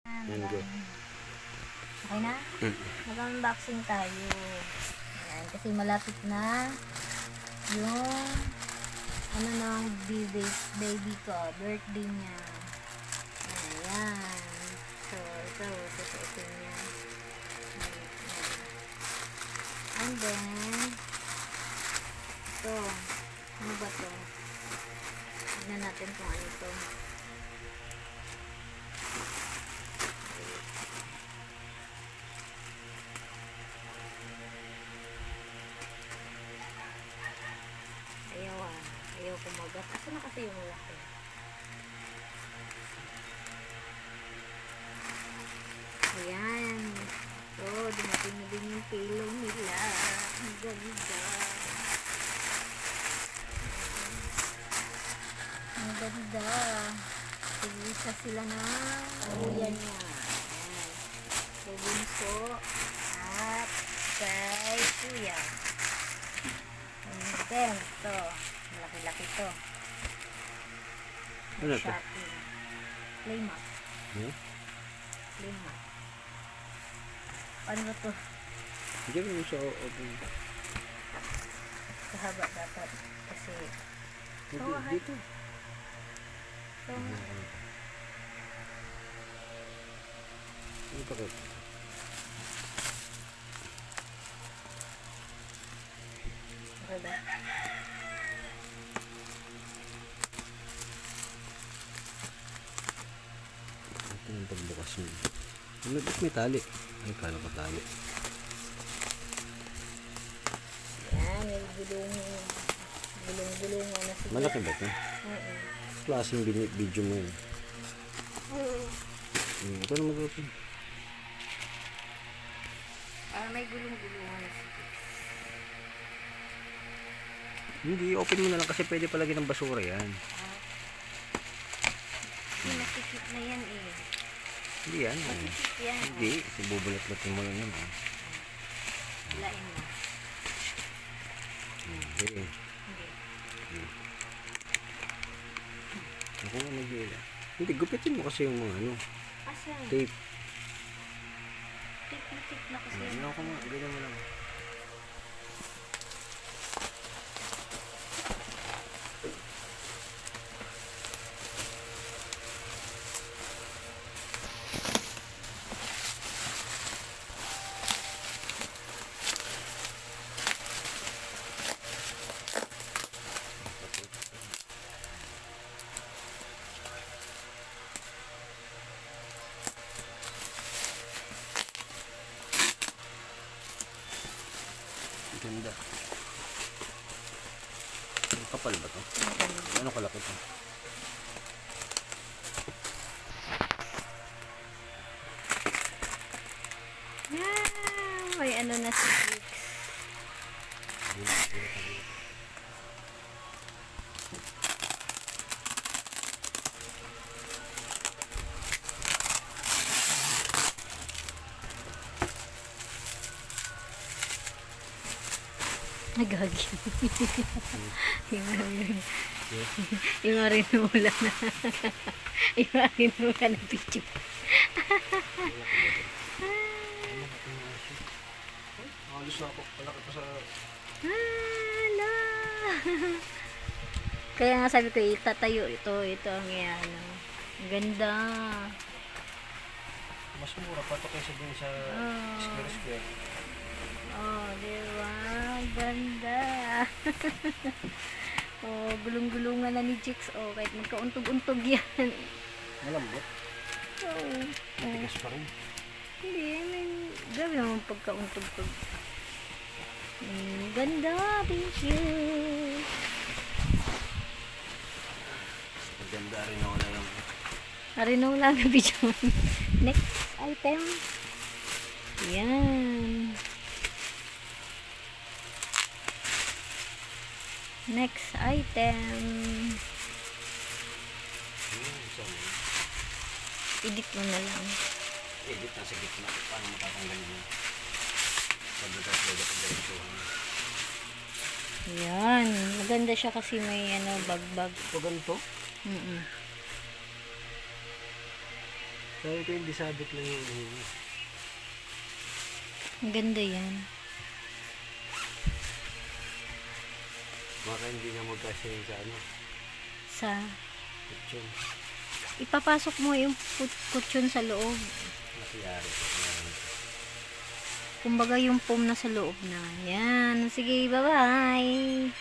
Yan, go. Okay na? Mag-unboxing tayo. Ayan, kasi malapit na yung ano ng baby ko, birthday niya. Ayan. So, ito, susuotin niya. And then, ito. Ano ba to? Tignan natin kung ano ito. Ayaw kumagat. Asa na kasi yung laki? Ayan. So, dumating na din yung pillow nila. Ang ganda. Ang ganda. Tigisa sila na kuya niya. Ayan. Kay Bunso at kay kuya. And then, ito. Malaki-laki to. Ano to? Shopee. Playmat. Hmm? Playmat. Ano ba to? Diyan mo sa open. Kahaba dapat. Kasi, Dito. ito nga. Ano pa ka? Okay ba? Ito yung pagbukas mo. May tali. Ay, kala ko tali. Yan, may gulong-gulong na sila. Malaki ba ito? Oo. Klaseng video mo yun. Ito na mag-open. May gulong-gulong na sila. Hindi, open mo na lang kasi pwede palagi ng basura yan. Hindi, nakikip na yan eh. Hindi yan. Nakikip yan. Hindi, kasi bubulat-latin mo lang yan. Lain mo. Hindi. Hindi. Ako nga nag-iila. Hindi, gupitin mo kasi yung mga ano. Asan? Tape. Tip na kasi. Ano ko nga, ganyan mo lang. Ganda. Ang kapal ba to? Ano kalaki to? May ano na si Kix. Nagagi. Yung arinula na. Yung arinula na picture. Alis na ako. Palaki pa sa... Hala. Kaya nga sabi ko, itatayo ito. Ito ang yan. Ang ganda. Mas mura pa ito kaysa dun sa square. Oh, diba? Ganda. Oh, gulong-gulungan na ni Jix. Oh, kahit magkauntog-untog yan. Malambot. Oh. Matigas pa rin. Hindi, I mean, grabe naman pagkauntog-tog. Ganda. Thank you. Maganda rin ako na yung... Arinaw lang na video. Next item. Yan. Next item. Edit mo na lang. Edit na sa gitna. Paano matatanggalin mo? Pagdagat diretsuhan. Yan. Maganda siya kasi may ano, bagbag. Ito ganito? Mm-mm. Sa Sabi ko hindi sabit lang yung ano. Ang ganda yan. Baka hindi na magkasya yun sa ano. Sa, Kutsyon. ipapasok mo yung kutsyon sa loob. Nakiyari. Kumbaga yung foam na sa loob na. Yan. Sige, bye-bye.